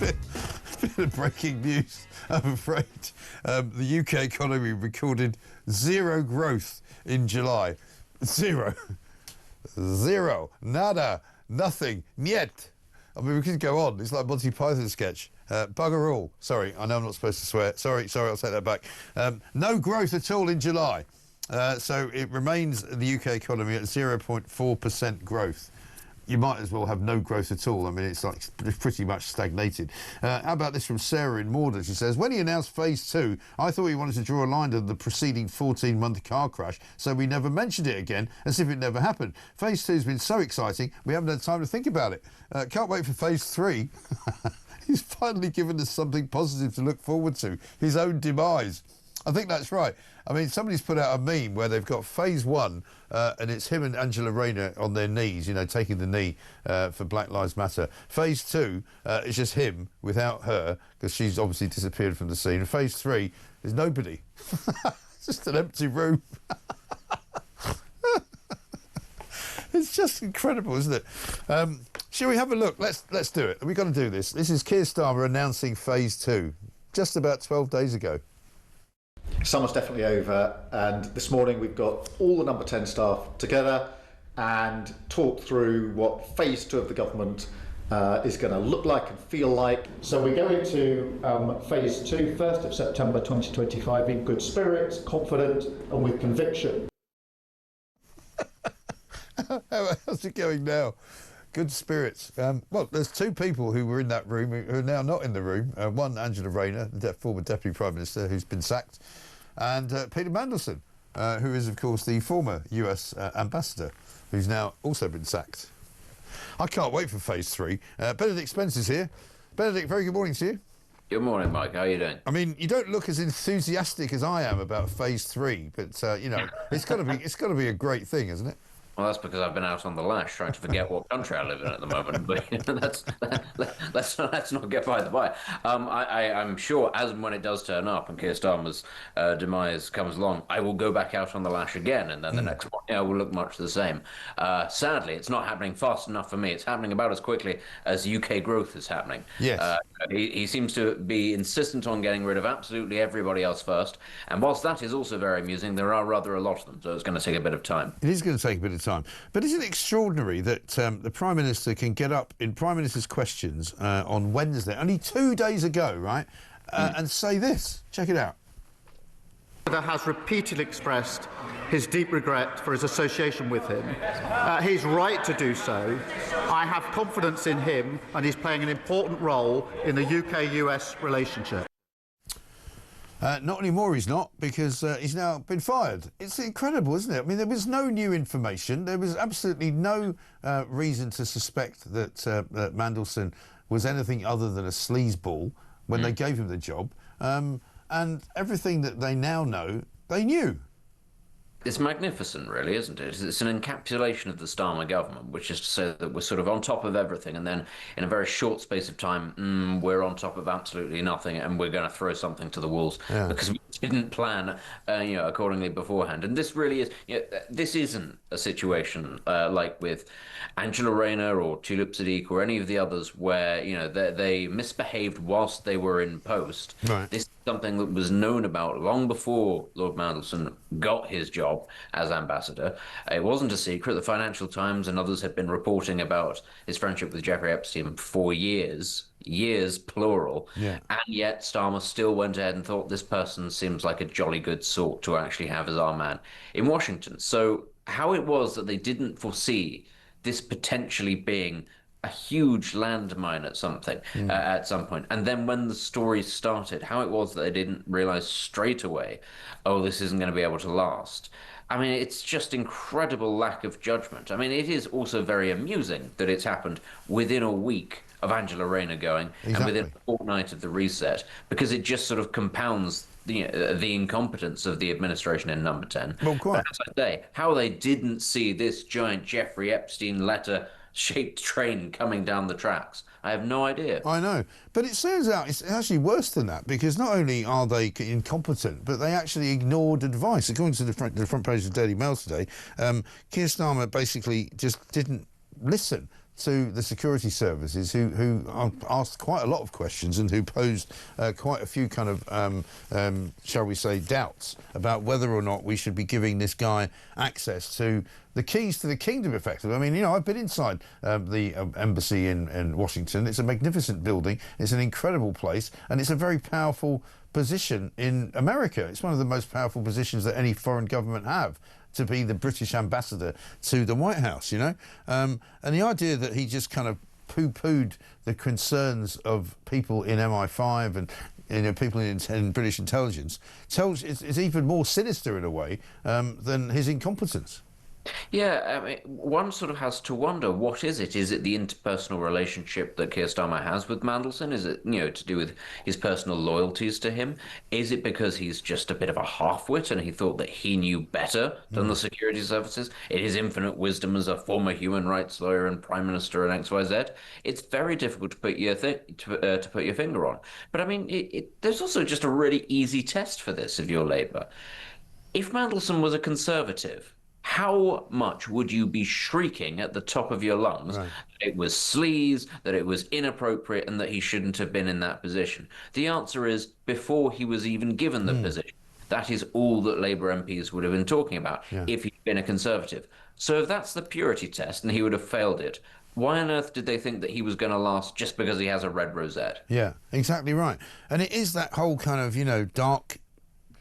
bit of breaking news, I'm afraid. The UK economy recorded zero growth in July. Zero. Zero. Nada. Nothing. Niet. I mean, we could go on. It's like a Monty Python sketch. Bugger all. Sorry, I know I'm not supposed to swear. Sorry, I'll take that back. No growth at all in July. So it remains the UK economy at 0.4% growth. You might as well have no growth at all. I mean, it's like pretty much stagnated. How about this from Sarah in Morden? She says, when he announced phase 2, I thought he wanted to draw a line to the preceding 14-month car crash, so we never mentioned it again, as if it never happened. Phase 2 has been so exciting, we haven't had time to think about it. Can't wait for phase 3. He's finally given us something positive to look forward to, his own demise. I think that's right. I mean, somebody's put out a meme where they've got phase 1 and it's him and Angela Rayner on their knees, you know, taking the knee for Black Lives Matter. Phase 2 is just him without her, because she's obviously disappeared from the scene. And phase 3 is nobody. It's just an empty room. It's just incredible, isn't it? Shall we have a look? Let's do it. We've got to do this. This is Keir Starmer announcing phase 2 just about 12 days ago. Summer's definitely over, and this morning we've got all the Number 10 staff together and talked through what phase 2 of the government is going to look like and feel like. So we go into phase 2, 1st of September 2025, in good spirits, confident and with conviction. How's it going now? Good spirits. Well, there's two people who were in that room who are now not in the room. One, Angela Rayner, the former Deputy Prime Minister, who's been sacked, and Peter Mandelson, who is, of course, the former US ambassador, who's now also been sacked. I can't wait for phase 3. Benedict Spence is here. Benedict, very good morning to you. Good morning, Mike. How are you doing? I mean, you don't look as enthusiastic as I am about phase 3, but you know, it's got to be a great thing, isn't it? Well, that's because I've been out on the lash trying to forget what country I live in at the moment. But you know, let's not get by the by. I'm sure as and when it does turn up and Keir Starmer's demise comes along, I will go back out on the lash again, and then the next one, you know, will look much the same. Sadly, it's not happening fast enough for me. It's happening about as quickly as UK growth is happening. Yes. He seems to be insistent on getting rid of absolutely everybody else first. And whilst that is also very amusing, there are rather a lot of them, so it's going to take a bit of time. It is going to take a bit of time. But isn't it extraordinary that the Prime Minister can get up in Prime Minister's Questions on Wednesday, only 2 days ago, right, and say this? Check it out. Has repeatedly expressed his deep regret for his association with him. He's right to do so. I have confidence in him, and he's playing an important role in the UK-US relationship. Not anymore, he's not, because he's now been fired. It's incredible, isn't it? I mean, there was no new information. There was absolutely no reason to suspect that Mandelson was anything other than a sleazeball when they gave him the job. And everything that they now know, they knew. It's magnificent, really, isn't it? It's an encapsulation of the Starmer government, which is to say that we're sort of on top of everything, and then in a very short space of time, we're on top of absolutely nothing, and we're going to throw something to the wolves because we didn't plan, you know, accordingly beforehand. And this really is, you know, this isn't a situation like with Angela Rayner or Tulip Sadiq or any of the others where, you know, they misbehaved whilst they were in post. Right. This is something that was known about long before Lord Mandelson got his job as ambassador. It wasn't a secret. The Financial Times and others had been reporting about his friendship with Jeffrey Epstein for years, plural. Yeah. And yet Starmer still went ahead and thought this person seems like a jolly good sort to actually have as our man in Washington. So how it was that they didn't foresee this potentially being a huge landmine at at some point. And then when the story started, how it was that they didn't realize straight away, oh, this isn't going to be able to last. I mean, it's just incredible lack of judgment. I mean, it is also very amusing that it's happened within a week of Angela Rayner going and within a fortnight of the reset, because it just sort of compounds the incompetence of the administration in Number 10. Well, quite. But as I say, how they didn't see this giant Jeffrey Epstein letter-shaped train coming down the tracks, I have no idea. I know. But it turns out it's actually worse than that, because not only are they incompetent, but they actually ignored advice. According to the front page of the Daily Mail today, Keir Starmer basically just didn't listen to the security services who asked quite a lot of questions and who posed quite a few kind of, shall we say, doubts about whether or not we should be giving this guy access to the keys to the kingdom, effectively. I mean, you know, I've been inside the embassy in Washington. It's a magnificent building. It's an incredible place, and it's a very powerful position in America. It's one of the most powerful positions that any foreign government have, to be the British ambassador to the White House, you know? And the idea that he just kind of poo-pooed the concerns of people in MI5 and, you know, people in British intelligence is even more sinister in a way than his incompetence. Yeah, I mean, one sort of has to wonder, what is it? Is it the interpersonal relationship that Keir Starmer has with Mandelson? Is it, you know, to do with his personal loyalties to him? Is it because he's just a bit of a half-wit and he thought that he knew better than the security services? In his infinite wisdom as a former human rights lawyer and prime minister and XYZ, it's very difficult to put your to put your finger on. But I mean, there's also just a really easy test for this if you're Labour. If Mandelson was a Conservative, how much would you be shrieking at the top of your lungs that it was sleaze, that it was inappropriate, and that he shouldn't have been in that position? The answer is, before he was even given the position. That is all that Labour MPs would have been talking about if he'd been a Conservative. So if that's the purity test and he would have failed it, why on earth did they think that he was going to last just because he has a red rosette? Yeah, exactly right. And it is that whole kind of, you know, dark,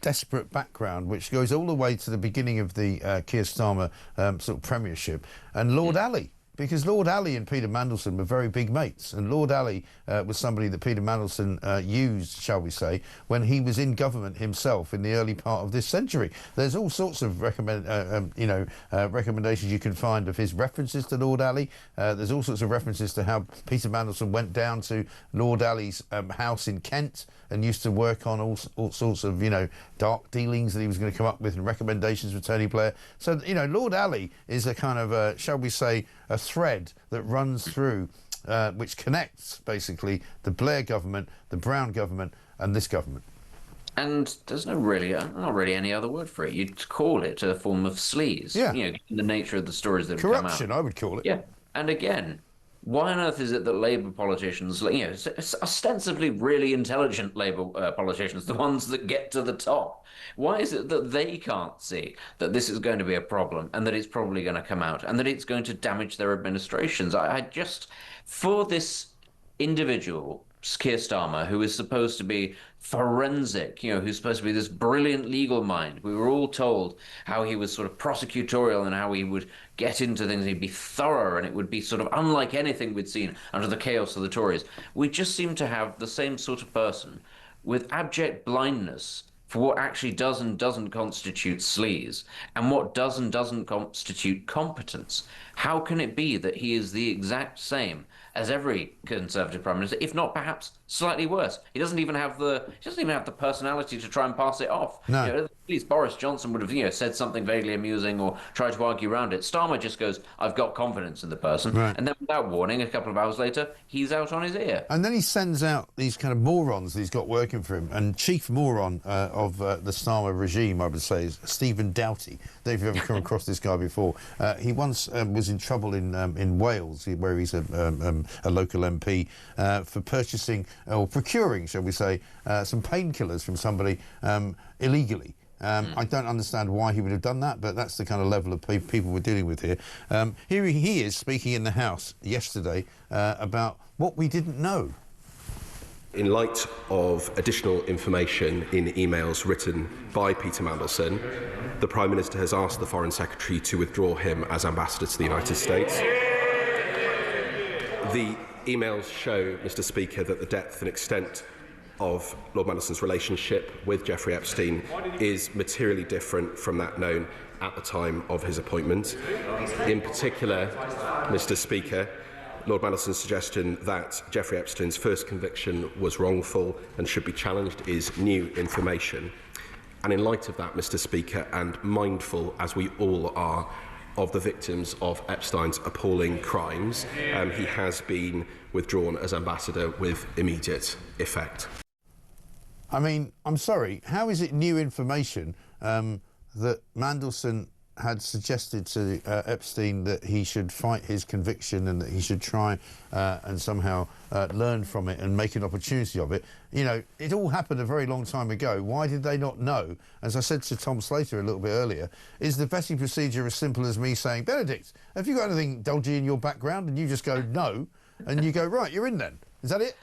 desperate background which goes all the way to the beginning of the Keir Starmer sort of premiership, and Lord Ali, because Lord Ali and Peter Mandelson were very big mates, and Lord Ali was somebody that Peter Mandelson used, shall we say, when he was in government himself in the early part of this century. There's all sorts of recommendations you can find of his references to Lord Ali. There's all sorts of references to how Peter Mandelson went down to Lord Ali's house in Kent and used to work on all sorts of, you know, dark dealings that he was going to come up with and recommendations for Tony Blair. So, you know, Lord Ali is a kind of, shall we say, a thread that runs through, which connects, basically, the Blair government, the Brown government, and this government. And there's not really any other word for it. You'd call it a form of sleaze. Yeah. You know, given the nature of the stories that have come out. Corruption, I would call it. Yeah. And again, why on earth is it that Labour politicians, you know, ostensibly really intelligent Labour politicians, the ones that get to the top, why is it that they can't see that this is going to be a problem and that it's probably going to come out and that it's going to damage their administrations? I just, for this individual, Keir Starmer, who is supposed to be forensic, you know, who's supposed to be this brilliant legal mind. We were all told how he was sort of prosecutorial and how he would get into things, he'd be thorough, and it would be sort of unlike anything we'd seen under the chaos of the Tories. We just seem to have the same sort of person with abject blindness for what actually does and doesn't constitute sleaze and what does and doesn't constitute competence. How can it be that he is the exact same as every Conservative Prime Minister, if not perhaps slightly worse? He doesn't even have the personality to try and pass it off. No. You know, at least Boris Johnson would have, you know, said something vaguely amusing or tried to argue around it. Starmer just goes, I've got confidence in the person. Right. And then without warning, a couple of hours later, he's out on his ear. And then he sends out these kind of morons that he's got working for him. And chief moron of the Starmer regime, I would say, is Stephen Doughty. I don't know if you've ever come across this guy before. He once was in trouble in Wales, where he's a local MP, for purchasing or procuring, shall we say, some painkillers from somebody illegally. I don't understand why he would have done that, but that's the kind of level of people we're dealing with here. Here he is speaking in the House yesterday about what we didn't know. In light of additional information in emails written by Peter Mandelson, the Prime Minister has asked the Foreign Secretary to withdraw him as ambassador to the United States. The emails show, Mr. Speaker, that the depth and extent of Lord Mandelson's relationship with Jeffrey Epstein is materially different from that known at the time of his appointment. In particular, Mr. Speaker, Lord Mandelson's suggestion that Jeffrey Epstein's first conviction was wrongful and should be challenged is new information. And in light of that, Mr. Speaker, and mindful, as we all are, of the victims of Epstein's appalling crimes, he has been withdrawn as ambassador with immediate effect. I mean, I'm sorry, how is it new information that Mandelson had suggested to Epstein that he should fight his conviction and that he should try and somehow learn from it and make an opportunity of it. You know, it all happened a very long time ago. Why did they not know? As I said to Tom Slater a little bit earlier, is the vetting procedure as simple as me saying, Benedict, have you got anything dodgy in your background? And you just go, no. And you go, right, you're in then. Is that it?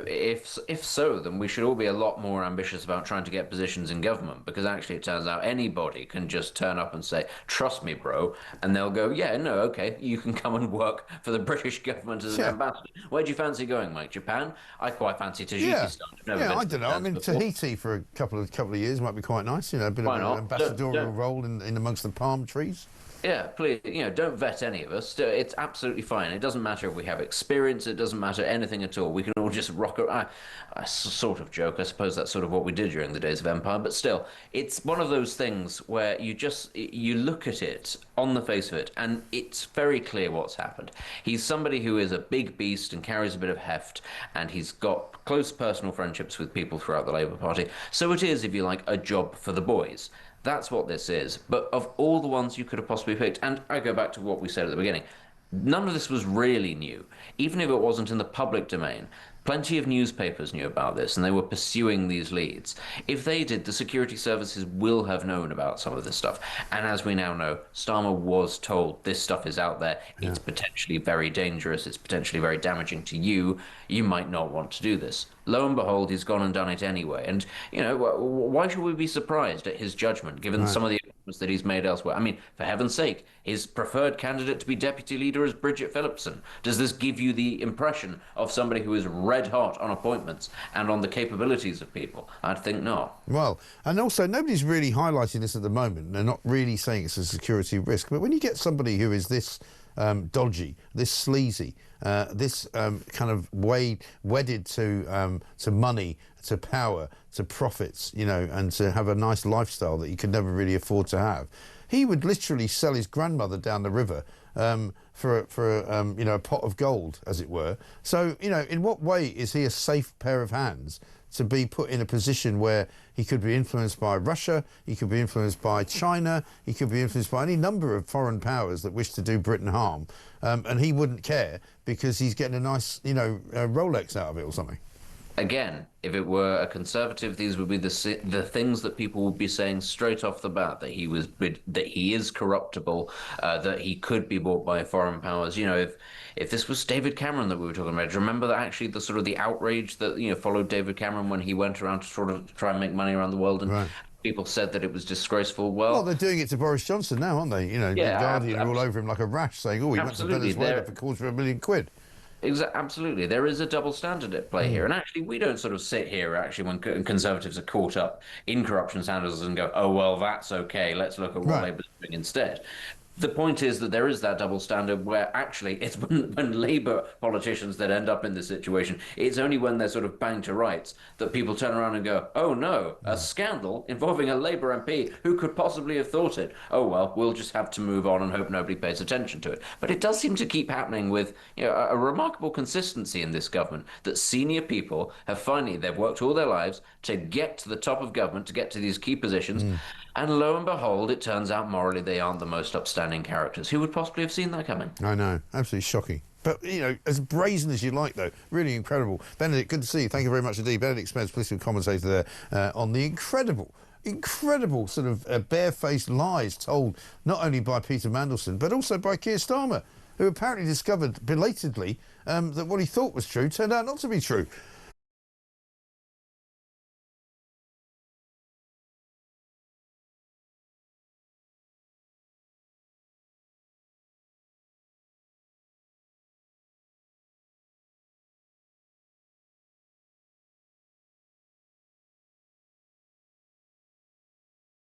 If so, then we should all be a lot more ambitious about trying to get positions in government, because actually it turns out anybody can just turn up and say, trust me, bro, and they'll go, yeah, no, okay, you can come and work for the British government as an ambassador. Where do you fancy going, Mike? Japan? I quite fancy Tahiti. I don't know. I mean, Tahiti for a couple of years might be quite nice, you know, a bit of an ambassadorial role in amongst the palm trees. Yeah, please, you know, don't vet any of us. It's absolutely fine. It doesn't matter if we have experience. It doesn't matter anything at all. We can all just rock around. I sort of joke. I suppose that's sort of what we did during the days of Empire. But still, it's one of those things where you look at it on the face of it, and it's very clear what's happened. He's somebody who is a big beast and carries a bit of heft, and he's got close personal friendships with people throughout the Labour Party. So it is, if you like, a job for the boys. That's what this is. But of all the ones you could have possibly picked, and I go back to what we said at the beginning, none of this was really new. Even if it wasn't in the public domain, plenty of newspapers knew about this, and they were pursuing these leads. If they did, the security services will have known about some of this stuff. And as we now know, Starmer was told this stuff is out there. Yeah. It's potentially very dangerous. It's potentially very damaging to you. You might not want to do this. Lo and behold, he's gone and done it anyway. And, you know, why should we be surprised at his judgment, given some of the appointments that he's made elsewhere? I mean, for heaven's sake, his preferred candidate to be deputy leader is Bridget Phillipson. Does this give you the impression of somebody who is red hot on appointments and on the capabilities of people? I'd think not. Well, and also, nobody's really highlighting this at the moment. They're not really saying it's a security risk. But when you get somebody who is this dodgy, this sleazy, this kind of wedded to money, to power, to profits, you know, and to have a nice lifestyle that you could never really afford to have, he would literally sell his grandmother down the river for you know, a pot of gold, as it were. So, you know, in what way is he a safe pair of hands to be put in a position where he could be influenced by Russia, he could be influenced by China, he could be influenced by any number of foreign powers that wish to do Britain harm, and he wouldn't care because he's getting a nice, you know, Rolex out of it or something? Again, if it were a Conservative, these would be the things that people would be saying straight off the bat, that he is corruptible, that he could be bought by foreign powers. You know, if this was David Cameron that we were talking about, do you remember that actually the sort of the outrage that, you know, followed David Cameron when he went around to sort of try and make money around the world, and people said that it was disgraceful. Well, they're doing it to Boris Johnson now, aren't they? You know, the Guardian are all over him like a rash, saying, "Oh, he went to Venezuela for £250,000." Absolutely. There is a double standard at play here. And actually, we don't sort of sit here, actually, when Conservatives are caught up in corruption scandals and go, oh, well, that's okay. Let's look at what Labour's doing instead. The point is that there is that double standard where actually it's when Labour politicians that end up in this situation, it's only when they're sort of banged to rights that people turn around and go, oh no, a scandal involving a Labour MP, who could possibly have thought it? Oh well, we'll just have to move on and hope nobody pays attention to it. But it does seem to keep happening with, you know, a remarkable consistency in this government, that senior people have finally, they've worked all their lives to get to the top of government, to get to these key positions, and lo and behold, it turns out morally they aren't the most upstanding characters. Who would possibly have seen that coming? I know, absolutely shocking. But, you know, as brazen as you like, though, really incredible. Benedict, good to see you. Thank you very much indeed. Benedict Spence, political commentator there, on the incredible sort of barefaced lies told not only by Peter Mandelson, but also by Keir Starmer, who apparently discovered belatedly that what he thought was true turned out not to be true.